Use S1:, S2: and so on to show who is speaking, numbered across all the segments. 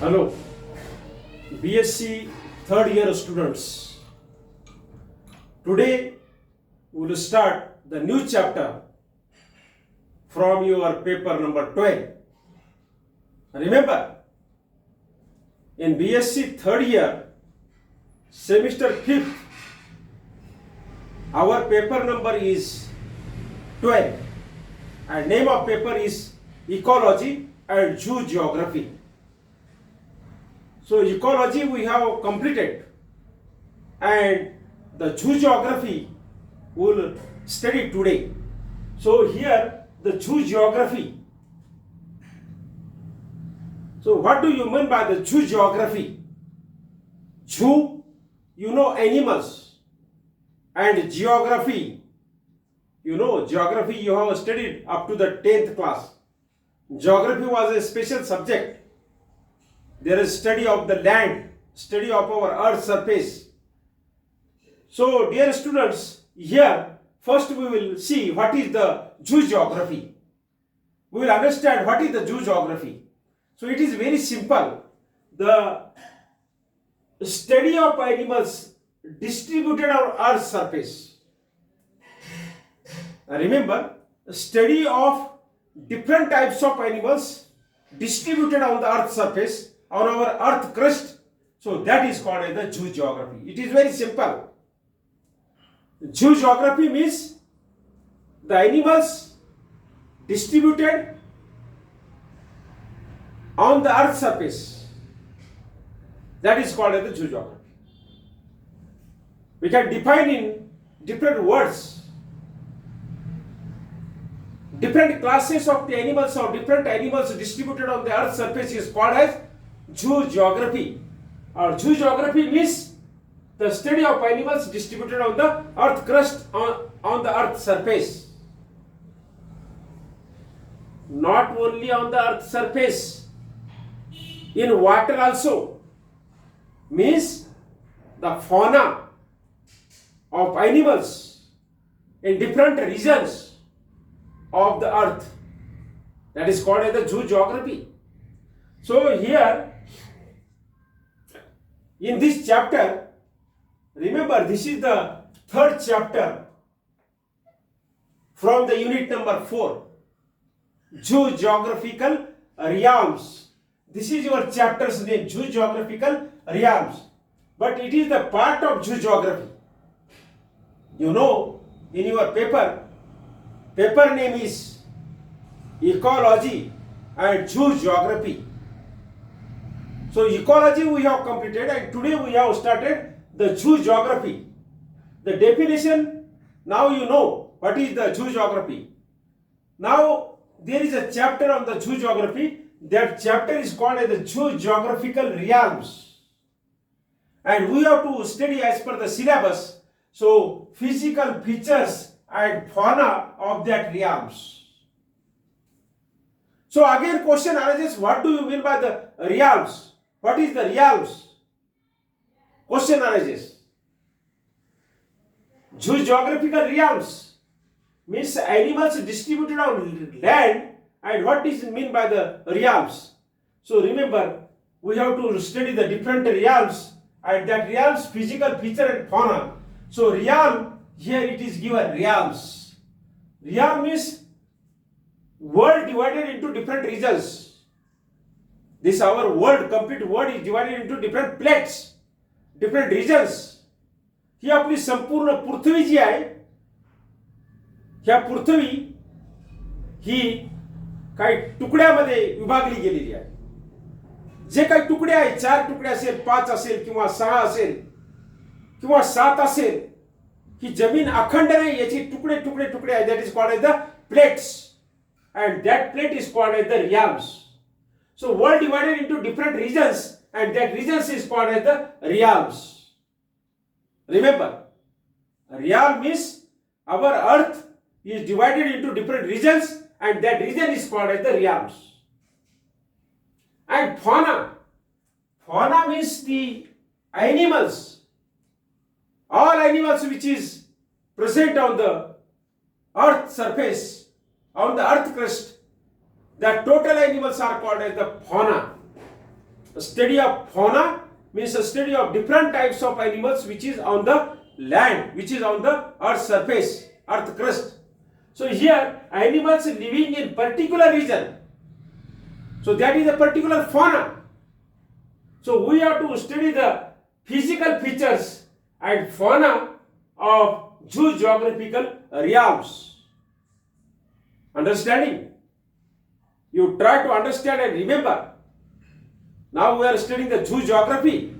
S1: Hello, BSc third year students. Today we will start the new chapter from your paper number 12. Remember, in BSc third year, semester 5th, our paper number is 12 and name of paper is Ecology and Zoo Geography. So ecology we have completed and the zoo geography we will study today. So here the zoo geography. So what do you mean by the zoo geography? Zoo, you know, animals, and geography, you know, geography you have studied up to the 10th class. Geography was a special subject. There is study of the land, study of our earth's surface. So dear students, here first we will see what is the zoo geography. We will understand what is the zoo geography. So it is very simple. The study of animals distributed on earth's surface. Remember, study of different types of animals distributed on the earth's surface, on our earth crust. So that is called as the zoo geography. It is very simple. Zoo geography means the animals distributed on the earth surface. That is called as the zoo geography. We can define in different words. Different classes of the animals or different animals distributed on the earth surface is called as zoo geography. Or zoo geography means the study of animals distributed on the earth crust, on the earth surface. Not only on the earth surface, in water also. Means the fauna of animals in different regions of the earth. That is called as the zoo geography. So here, in this chapter, remember this is the third chapter from the unit number 4, Zoo Geographical Realms. This is your chapter's name, Zoo Geographical Realms. But it is the part of zoo geography. You know, in your paper name is Ecology and Zoo Geography. So ecology we have completed and today we have started the zoo geography. The definition, now you know what is the zoo geography. Now there is a chapter on the zoo geography. That chapter is called as the Zoo Geographical Realms. And we have to study as per the syllabus. So physical features and fauna of that realms. So again question arises, what do you mean by the realms? What is the realms? Question arises. Zoo geographical realms means animals distributed on land, and what is mean by the realms? So remember, we have to study the different realms and that realms physical feature and fauna. So realm, here it is given realms. Realm means world divided into different regions. This our world, complete world is divided into different plates, different regions. ही आपली संपूर्ण पृथ्वी जी आहे, ह्या पृथ्वी ही काही तुकड्यामध्ये विभागली गेलेली आहे. जे काही तुकडे आहेत, 4 तुकडे असेल, 5 असेल किंवा 6 असेल किंवा 7 असेल, ही जमीन अखंड नाही, याची तुकडे तुकडे तुकडे आहे. That is called as the plates and that plate is called as the realms. So world divided into different regions and that regions is called as the realms. Remember, realm means our earth is divided into different regions and that region is called as the realms. And fauna. Fauna means the animals. All animals which is present on the earth surface, on the earth crust, the total animals are called as the fauna. study of fauna means a study of different types of animals which is on the land, which is on the earth surface, earth crust. So here animals living in particular region, so that is a particular fauna. So we have to study the physical features and fauna of geographical realms. Understanding? You try to understand and remember. Now we are studying the geography,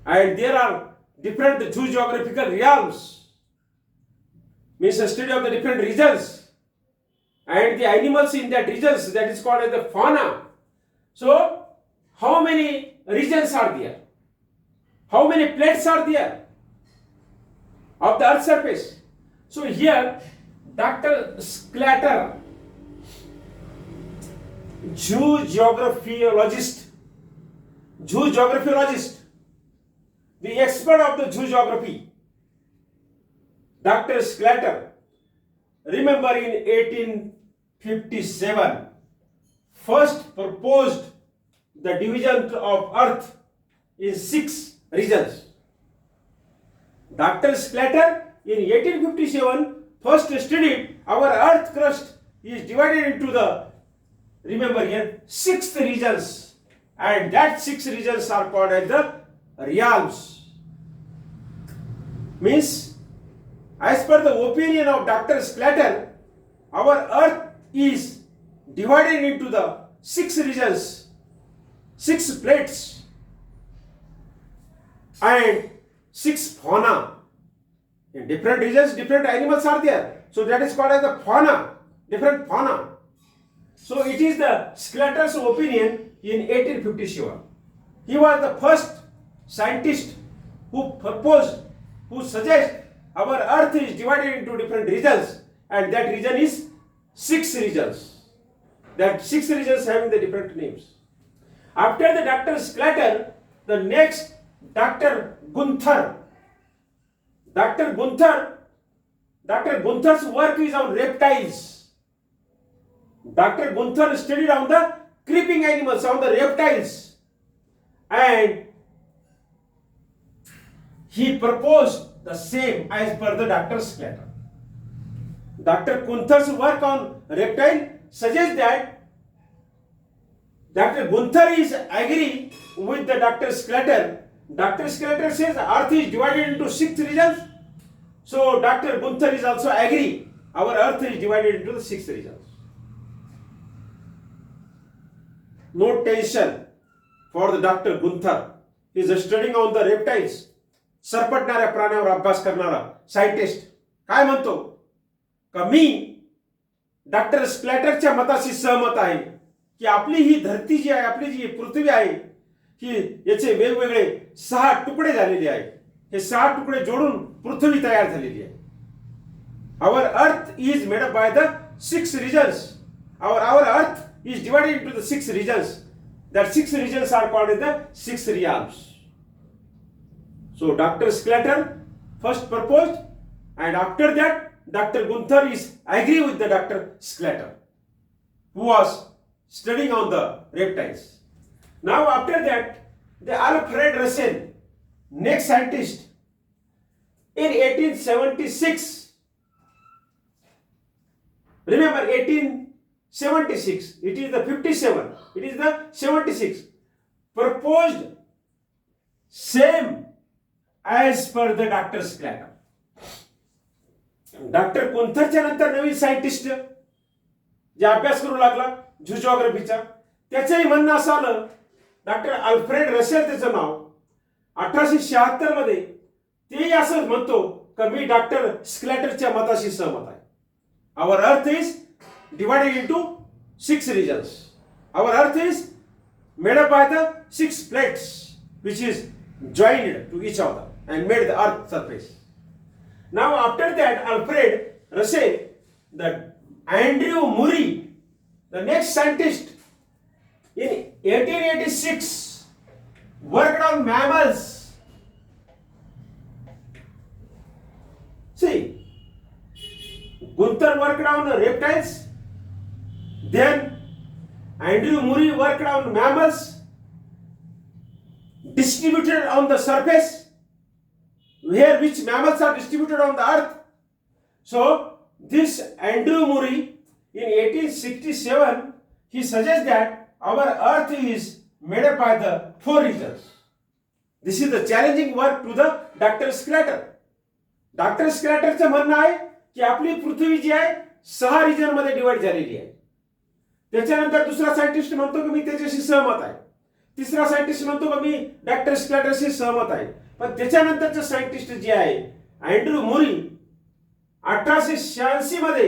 S1: and there are different geographical realms, means a study of the different regions and the animals in that regions, that is called as the fauna. So how many regions are there? How many plates are there of the earth surface? So here Dr. Sclater, geographologist, the expert of the geography, Dr. Sclater, remember in 1857, first proposed the division of earth in 6 regions. Dr. Sclater in 1857 first studied our earth crust is divided into the, remember here, 6 regions, and that 6 regions are called as the realms. Means, as per the opinion of Dr. Sclater, our earth is divided into the 6 regions, 6 plates, and 6 fauna. In different regions, different animals are there. So that is called as the fauna, different fauna. So it is the Sclater's opinion in 1857. He was the first scientist who proposed, who suggested our earth is divided into different regions, and that region is 6 regions. That 6 regions having the different names. After the Dr. Sclater, the next Dr. Gunther. Dr. Gunther's work is on reptiles. Dr. Gunther studied on the creeping animals, on the reptiles, and he proposed the same as per the Dr. Sclater. Dr. Gunther's work on reptile suggests that Dr. Gunther is agree with the Dr. Sclater. Dr. Sclater says earth is divided into 6 regions. So Dr. Gunther is also agree. Our earth is divided into the 6 regions. No tension for the Dr. Gunther. He is studying on the reptiles. सरपटणाऱ्या प्राण्यावर अभ्यास करणारा scientist काय म्हणतो का मी doctor स्प्लॅटरच्या मताशी सहमत आहे की आपली ही धरती जी आहे, आपली जी पृथ्वी आहे, ही याचे वेगवेगळे 6 तुकडे झालेले आहेत. हे 6 तुकडे जोडून पृथ्वी तयार झालेली आहे. Our earth is made up by the 6 regions. Our earth is divided into the 6 regions. That 6 regions are called as the 6 realms. So Dr. Sclater first proposed, and after that Dr. Gunther is agree with the Dr. Sclater, who was studying on the reptiles. Now after that, the Alfred Russel, next scientist, in 1876, remember 1876, it is the 57, it is the 76, proposed same as per the Dr. Sclater. Doctor गुंथरच्या नंतर नवीन scientist जे अभ्यास करू लागला जिओग्राफीचा, त्याचंही म्हणणं असं आलं, डॉक्टर अल्फ्रेड रसेल त्याचं नाव, 1876 मध्ये तेही असं म्हणतो की मी डॉक्टर स्क्लॅटरच्या मताशी सहमत आहे. Our earth is divided into 6 regions. Our earth is made up by the 6 plates which is joined to each other and made the earth surface. Now after that, Alfred Russel, the Andrew Murray, the next scientist, in 1886 worked on mammals. See, Gunther worked on reptiles, then Andrew Murray worked on mammals, distributed on the surface, where which mammals are distributed on the earth. So this Andrew Murray in 1867, he suggests that our earth is made up by the 4 regions. This is the challenging work to the Dr. Sclater. Doctor स्क्रॅटरचं म्हणणं आहे की आपली पृथ्वी जी आहे 6 region मध्ये divide झालेली आहे. त्याच्यानंतर दुसरा सायंटिस्ट म्हणतो की मी त्याच्याशी सहमत आहे. तिसरा सायंटिस्ट म्हणतो की मी डॉक्टर स्क्रॅटरशी सहमत आहे. पण त्याच्यानंतरचे सायंटिस्ट जे आहे अँड्रू मुरी 1886 मध्ये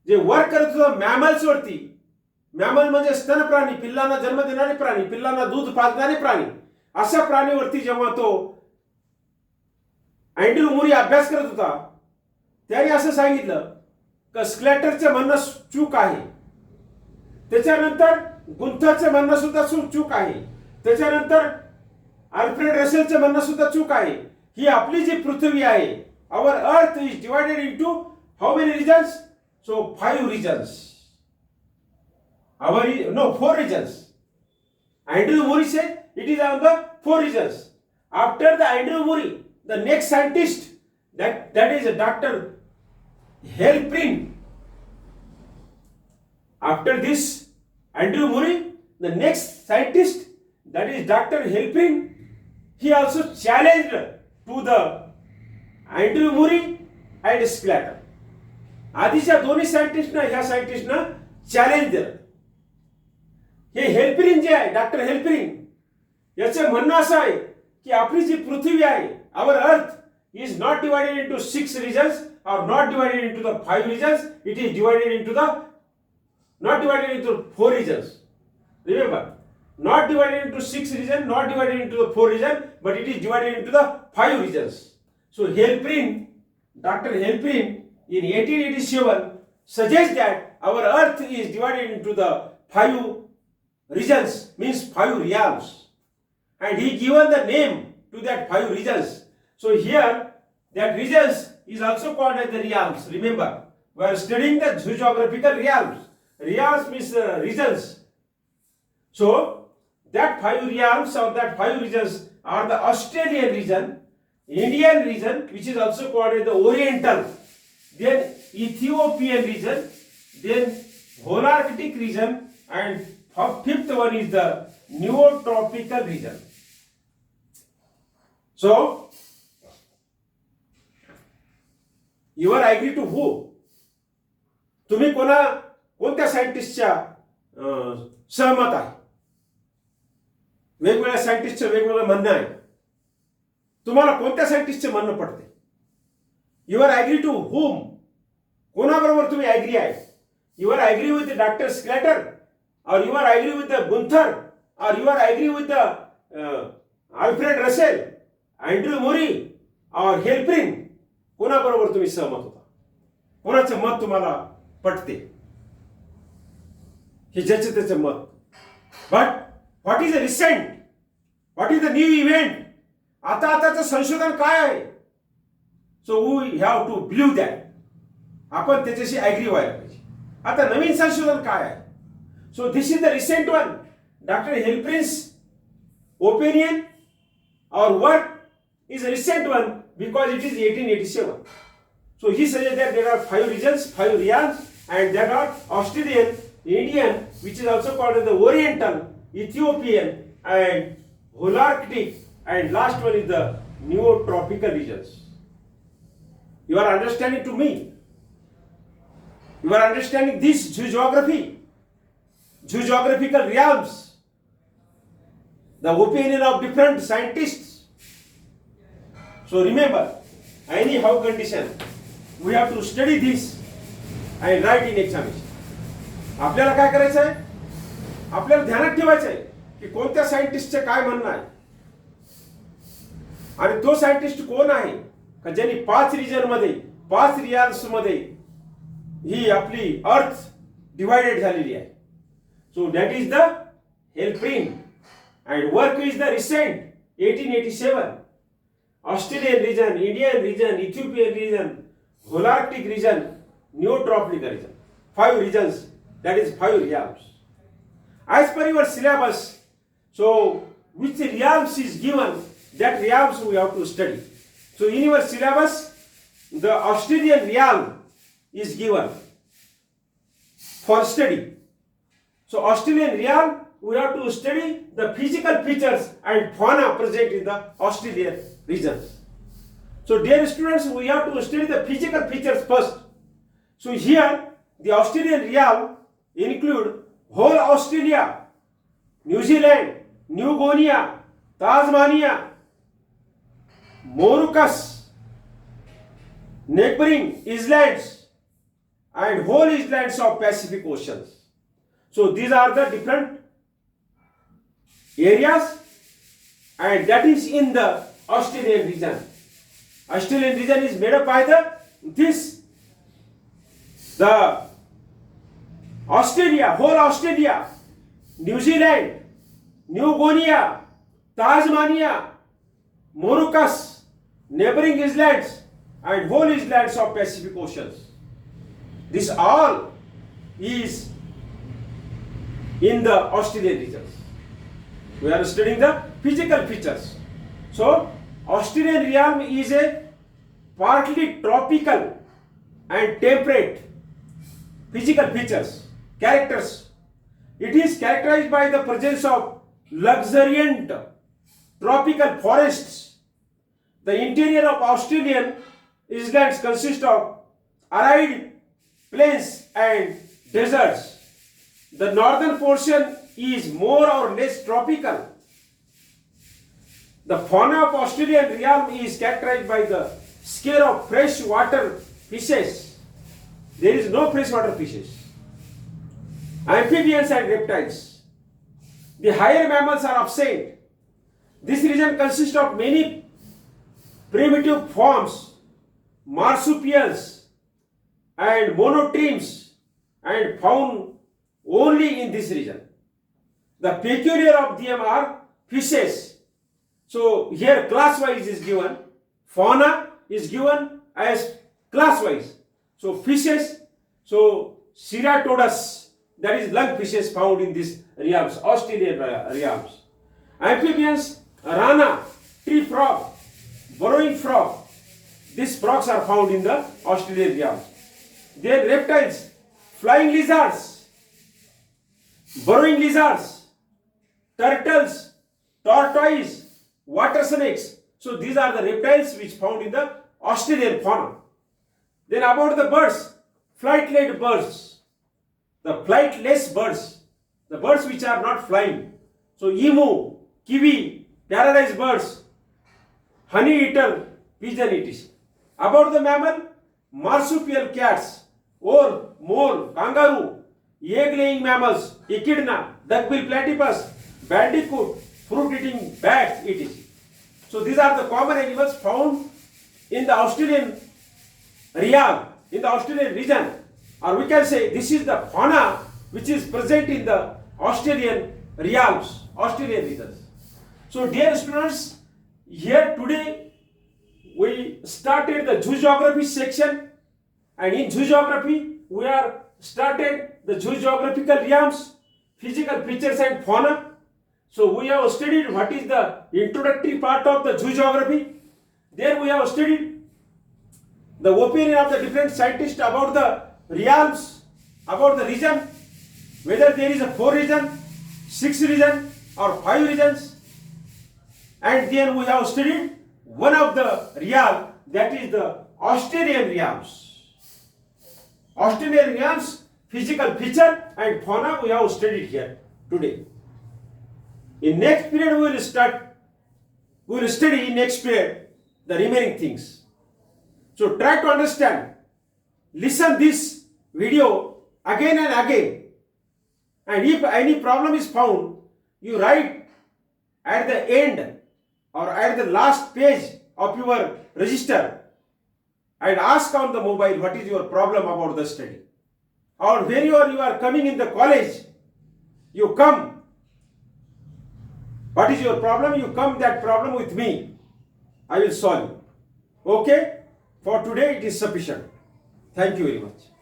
S1: जे वर्क करत होता मॅमल्स वरती, मॅमल म्हणजे स्तन प्राणी, पिल्लांना जन्म देणारे प्राणी, पिल्लांना दूध पाजणारे प्राणी, अशा प्राणीवरती जेव्हा तो अँड्रू मुरी अभ्यास करत होता त्याने असं सांगितलं की स्क्लॅटरचं म्हणणं चूक आहे. त्याच्यानंतर गुंथरचं म्हणणं सुद्धा चूक आहे. त्याच्यानंतर अल्फ्रेड रसेलचं म्हणणं सुद्धा चूक आहे. ही आपली जी पृथ्वी आहे, our earth is divided into how many regions? So 5 regions. No, 4 regions. Andrew Murray said it is on the 4 regions. After the Andrew Murray, the next scientist, that is Dr. Halperin. After this Andrew Murray, the next scientist, that is Dr. Halperin, he also challenged to the Andrew Murray and Sclater. आधीच्या दोन्ही सायंटिस्टना ह्या सायंटिस्टना challenge दिलं. हे हेल्पेरिन जे आहे, doctor हेल्पेरिन, याचं म्हणणं असं आहे की आपली जी पृथ्वी आहे, our earth is not divided into 6 regions or not divided into the 5 regions. It is divided into the not divided into 4 regions. Remember, not divided into 6 regions, not divided into the 4 regions, but it is divided into the 5 regions. So Halperin, Dr. Halperin in 1887 suggests that our earth is divided into the 5 regions, means 5 realms, and he given the name to that 5 regions. So here that regions is also called as the realms. Remember, we are studying the geographical realms. Realms means regions. So that 5 realms or that 5 regions are the Australian region, Indian region, which is also called as the Oriental, then Ethiopian region, then Holarctic region, and 5th one is the Neotropical region. So you are agree to who? तुम्ही कोणत्या सायंटिस्टच्या सहमत आहे? वेगवेगळ्या सायंटिस्टचं वेगवेगळं म्हणणं आहे. तुम्हाला कोणत्या सायंटिस्टचं म्हणणं पडते? You are agree to whom? कोणाबरोबर तुम्ही ॲग्री आहे? You are agree with doctor Sclater, or you are agree with the Gunther, or you are agree with the Alfred Russell, Andrew Murray, or Halperin? कोणाबरोबर तुम्ही सहमत होता? कोणाचं मत तुम्हाला पटते? हे ज्याचं त्याचं मत. But what is the recent, what is the new event? आताचं संशोधन काय आहे? So we have to believe that. आपण त्याच्याशी ॲग्री व्हायला पाहिजे. आता नवीन संशोधन काय आहे? So this is the recent one. Dr. Halperin's opinion or work is a recent one because it is 1887. So he suggests that there are 5 regions, 5 realms, and there are Australian, Indian, which is also called as the Oriental, Ethiopian, and Holarctic, and last one is the Neotropical regions. You are understanding to me? You are understanding this geography? Geographical realms, the opinion of different scientists. So remember, anyhow condition, we have to study this and write in examination. आपल्याला काय करायचं आहे? आपल्याला ध्यानात ठेवायचं आहे की कोणत्या सायंटिस्टचं काय म्हणणं आहे, आणि तो सायंटिस्ट कोण आहे का ज्यांनी 5 रिजन मध्ये, 5 रियाल्स मध्ये ही आपली अर्थ डिवायडेड झालेली आहे. So that is the Halperin, and work is the recent 1887. Australian region, Indian region, Ethiopian region, Holarctic region, Neotropical region. 5 regions, that is 5 realms. As per your syllabus, so which realms is given, that realms we have to study. So in your syllabus, the Australian realm is given for study. So Australian realm, we have to study the physical features and fauna present in the Australian region. So dear students, we have to study the physical features first. So here, the Australian realm include whole Australia, New Zealand, New Guinea, Tasmania, Mauritius, neighboring islands, and whole islands of Pacific Oceans. So these are the different areas, and that is in the Australian region. Australian region is made up by the Australia, whole Australia, New Zealand, New Guinea, Tasmania, Mauritius, neighboring islands, and whole islands of Pacific Oceans. This all is in the Australian regions. We are studying the physical features. So, Australian realm is a partly tropical and temperate physical features, characters. It is characterized by the presence of luxuriant tropical forests. The interior of Australian islands consists of arid plains and deserts. The northern portion is more or less tropical. The fauna of Australian realm is characterized by the scale of freshwater fishes. There is no freshwater fishes. Amphibians and reptiles. The higher mammals are absent. This region consists of many primitive forms, marsupials and monotremes, and found only in this region. The peculiar of them are fishes. So here class wise is given. Fauna is given as class wise. So fishes, so Ceratodus, that is lungfishes found in these realms, Australian realms. Amphibians, rana, tree frog, burrowing frog. These frogs are found in the Australian realms. Then reptiles, flying lizards, burrowing lizards, turtles, tortoise, water snakes. So these are the reptiles which found in the Australian fauna. Then about the birds, flightless birds, the flightless birds, the birds which are not flying. So emu, kiwi, paradise birds, honey eater, pigeon etc. About the mammal, marsupial cats, owl, mole, kangaroo, egg-laying mammals, echidna, duckbill platypus, bandicoot, fruit-eating bats etc. So these are the common animals found in the Australian realm, in the Australian region, or we can say this is the fauna which is present in the Australian realms, Australian regions. So dear students, here today we started the zoogeography section, and in zoogeography we are started the zoogeographical realms, physical features and fauna. So we have studied what is the introductory part of the zoogeography. There we have studied the opinion of the different scientists about the realms, about the region, whether there is a 4 region, 6 region or 5 regions. And then we have studied one of the realm, that is the Australian realms. Australian realms, physical feature and fauna we have studied here today. In next period we will study in next period the remaining things. So try to understand, listen this video again and again, and if any problem is found, you write at the end or at the last page of your register and ask on the mobile what is your problem about the study. Or when you are coming in the college, you come, what is your problem? You come that problem with me, I will solve. Okay? For today it is sufficient. Thank you very much.